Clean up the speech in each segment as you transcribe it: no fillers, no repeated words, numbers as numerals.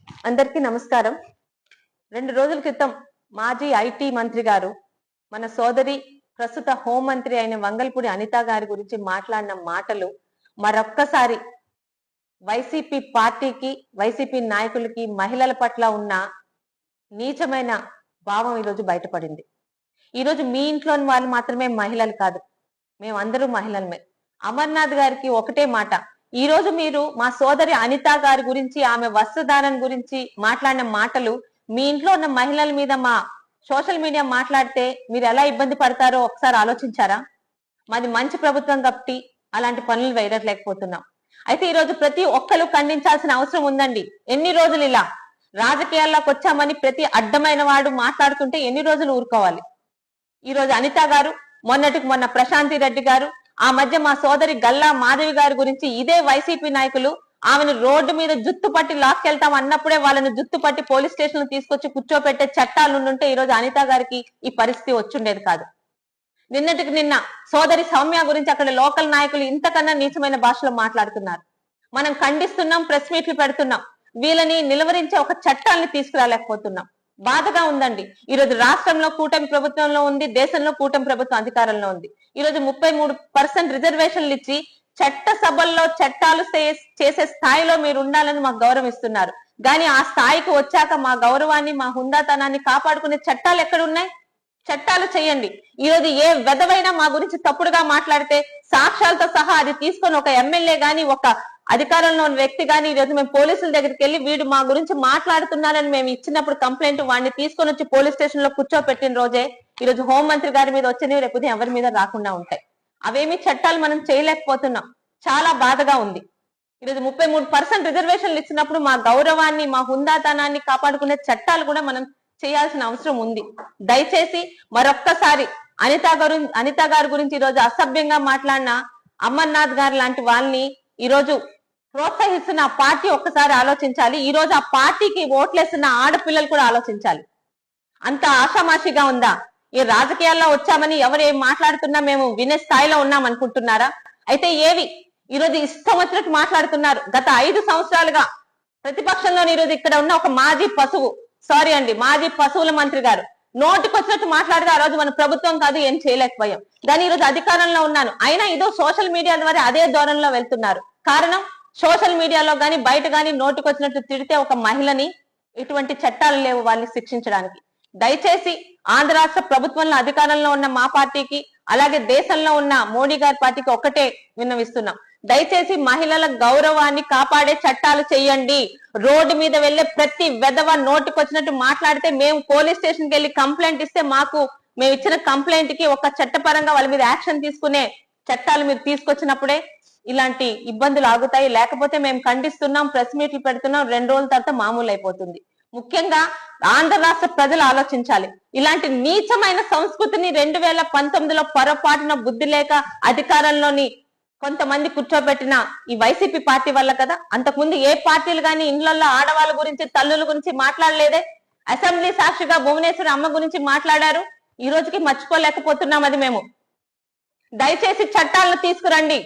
అందరికీ నమస్కారం. 2 రోజుల క్రితం మాజీ ఐటీ మంత్రి గారు మన సోదరి ప్రస్తుత హోం మంత్రి అయిన వంగల్పూడి అనిత గారి గురించి మాట్లాడిన మాటలు మరొక్కసారి వైసీపీ పార్టీకి, వైసీపీ నాయకులకి, మహిళల పట్ల ఉన్న నీచమైన భావం ఈరోజు బయటపడింది. ఈరోజు మీ ఇంట్లోని వాళ్ళు మాత్రమే మహిళలు కాదు, మేమందరూ మహిళలమే. అమర్నాథ్ గారికి ఒకటే మాట, ఈ రోజు మీరు మా సోదరి అనిత గారి గురించి, ఆమె వస్త్రధారణ గురించి మాట్లాడిన మాటలు మీ ఇంట్లో ఉన్న మహిళల మీద మా సోషల్ మీడియా మాట్లాడితే మీరు ఎలా ఇబ్బంది పడతారో ఒకసారి ఆలోచించారా? మాది మంచి ప్రభుత్వం కాబట్టి అలాంటి పనులు వేయలేకపోతున్నాం. అయితే ఈ రోజు ప్రతి ఒక్కరు ఖండించాల్సిన అవసరం ఉందండి. ఎన్ని రోజులు ఇలా రాజకీయాల్లోకి వచ్చామని ప్రతి అడ్డమైన వాడు మాట్లాడుతుంటే ఎన్ని రోజులు ఊరుకోవాలి? ఈ రోజు అనిత గారు, మొన్నటికి మొన్న ప్రశాంతి రెడ్డి గారు, ఆ మధ్య మా సోదరి గల్లా మాధవి గారి గురించి ఇదే వైసీపీ నాయకులు ఆమెను రోడ్డు మీద జుత్తు పట్టి లాక్కెళ్తాం అన్నప్పుడే వాళ్ళని జుత్తు పట్టి పోలీస్ స్టేషన్ తీసుకొచ్చి కూర్చోపెట్టే చట్టాలు ఉండుంటే ఈ రోజు అనిత గారికి ఈ పరిస్థితి వచ్చుండేది కాదు. నిన్నటికి నిన్న సోదరి సౌమ్య గురించి అక్కడ లోకల్ నాయకులు ఇంతకన్నా నీచమైన భాషలో మాట్లాడుతున్నారు. మనం ఖండిస్తున్నాం, ప్రెస్ మీట్లు పెడుతున్నాం, వీళ్ళని నిలువరించే ఒక చట్టాన్ని తీసుకురాలేకపోతున్నాం. బాధగా ఉందండి. ఈ రోజు రాష్ట్రంలో కూటమి ప్రభుత్వంలో ఉంది, దేశంలో కూటమి ప్రభుత్వం అధికారంలో ఉంది. ఈ రోజు 33% రిజర్వేషన్లు ఇచ్చి చట్ట సభల్లో చట్టాలు చేసే స్థాయిలో మీరు ఉండాలని మాకు గౌరవం ఇస్తున్నారు. కానీ ఆ స్థాయికి వచ్చాక మా గౌరవాన్ని, మా హుందాతనాన్ని కాపాడుకునే చట్టాలు ఎక్కడున్నాయి? చట్టాలు చేయండి. ఈ రోజు ఏ వెధవైనా మా గురించి తప్పుడుగా మాట్లాడితే సాక్ష్యాలతో సహా అది తీసుకొని ఒక ఎమ్మెల్యే గాని, ఒక అధికారంలో ఉన్న వ్యక్తి గాని ఈ రోజు మేము పోలీసుల దగ్గరికి వెళ్ళి వీడు మా గురించి మాట్లాడుతున్నారని మేము ఇచ్చినప్పుడు కంప్లైంట్ వాడిని తీసుకొని వచ్చి పోలీస్ స్టేషన్ లో కూర్చోపెట్టిన రోజే ఈ రోజు హోంమంత్రి గారి మీద వచ్చినవి రేపు ఎవరి మీద రాకుండా ఉంటాయి. అవేమి చట్టాలు మనం చేయలేకపోతున్నాం. చాలా బాధగా ఉంది. ఈరోజు 33% రిజర్వేషన్లు ఇచ్చినప్పుడు మా గౌరవాన్ని, మా హుందాతనాన్ని కాపాడుకునే చట్టాలు కూడా మనం చేయాల్సిన అవసరం ఉంది. దయచేసి మరొక్కసారి అనిత గారి గురించి ఈరోజు అసభ్యంగా మాట్లాడిన అమర్నాథ్ గారు లాంటి వాళ్ళని ఈరోజు ప్రోత్సహిస్తున్న ఆ పార్టీ ఒక్కసారి ఆలోచించాలి. ఈ రోజు ఆ పార్టీకి ఓట్లేస్తున్న ఆడపిల్లలు కూడా ఆలోచించాలి. అంత ఆషామాషిగా ఉందా? ఈ రాజకీయాల్లో వచ్చామని ఎవరు ఏం మాట్లాడుతున్నా మేము వినే స్థాయిలో ఉన్నాం అనుకుంటున్నారా? అయితే ఏవి ఈరోజు ఇష్టం వచ్చినట్టు మాట్లాడుతున్నారు. గత 5 సంవత్సరాలుగా ప్రతిపక్షంలో ఈరోజు ఇక్కడ ఉన్న ఒక మాజీ పశువుల మంత్రి గారు నోటికి వచ్చినట్టు మాట్లాడితే ఆ రోజు మన ప్రభుత్వం కాదు, ఏం చేయలేకపోయాం. కానీ ఈరోజు అధికారంలో ఉన్నాను అయినా ఇదో సోషల్ మీడియా ద్వారా అదే ధోరణిలో వెళ్తున్నారు. కారణం, సోషల్ మీడియాలో గాని బయట గాని నోటికి వచ్చినట్టు తిడితే ఒక మహిళని ఇటువంటి చట్టాలు లేవు వాళ్ళని శిక్షించడానికి. దయచేసి ఆంధ్ర రాష్ట్ర ప్రభుత్వంలో అధికారంలో ఉన్న మా పార్టీకి, అలాగే దేశంలో ఉన్న మోడీ గారి పార్టీకి ఒక్కటే విన్నవిస్తున్నాం. దయచేసి మహిళల గౌరవాన్ని కాపాడే చట్టాలు చేయండి. రోడ్డు మీద వెళ్లే ప్రతి వెధవ నోటికొచ్చినట్టు మాట్లాడితే మేము పోలీస్ స్టేషన్కి వెళ్ళి కంప్లైంట్ ఇస్తే మేము ఇచ్చిన కంప్లైంట్ కి ఒక చట్టపరంగా వాళ్ళ మీద యాక్షన్ తీసుకునే చట్టాలు మీరు తీసుకొచ్చినప్పుడే ఇలాంటి ఇబ్బందులు ఆగుతాయి. లేకపోతే మేము ఖండిస్తున్నాం, ప్రెస్ మీట్లు పెడుతున్నాం, 2 రోజుల తర్వాత మామూలు అయిపోతుంది. ముఖ్యంగా ఆంధ్ర రాష్ట్ర ప్రజలు ఆలోచించాలి. ఇలాంటి నీచమైన సంస్కృతిని 2019లో పొరపాటున బుద్ధి లేక అధికారంలోని కొంతమంది కూర్చోబెట్టిన ఈ వైసీపీ పార్టీ వల్ల కదా. అంతకుముందు ఏ పార్టీలు కానీ ఇండ్లలో ఆడవాళ్ళ గురించి, తల్లుల గురించి మాట్లాడలేదే. అసెంబ్లీ సాక్షిగా భువనేశ్వరి అమ్మ గురించి మాట్లాడారు. ఈ రోజుకి మర్చిపోలేకపోతున్నాం అది మేము. దయచేసి చట్టాలను తీసుకురండి.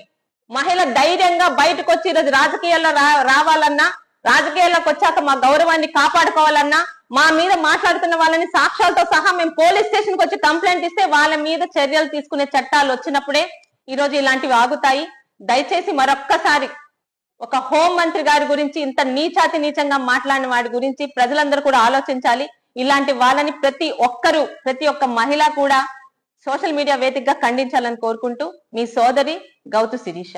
మహిళ ధైర్యంగా బయటకు వచ్చి ఈరోజు రాజకీయాల్లో రావాలన్నా, రాజకీయాల్లోకి వచ్చాక మా గౌరవాన్ని కాపాడుకోవాలన్నా, మా మీద మాట్లాడుతున్న వాళ్ళని సాక్ష్యాలతో సహా మేము పోలీస్ స్టేషన్కి వచ్చి కంప్లైంట్ ఇస్తే వాళ్ళ మీద చర్యలు తీసుకునే చట్టాలు వచ్చినప్పుడే ఈ రోజు ఇలాంటివి ఆగుతాయి. దయచేసి మరొక్కసారి ఒక హోం మంత్రి గారి గురించి, ఇంత నీచంగా మాట్లాడిన వాడి గురించి ప్రజలందరూ కూడా ఆలోచించాలి. ఇలాంటి వాళ్ళని ప్రతి ఒక్క మహిళ కూడా సోషల్ మీడియా వేదికగా ఖండించాలని కోరుకుంటూ మీ సోదరి గౌతు శిరీష.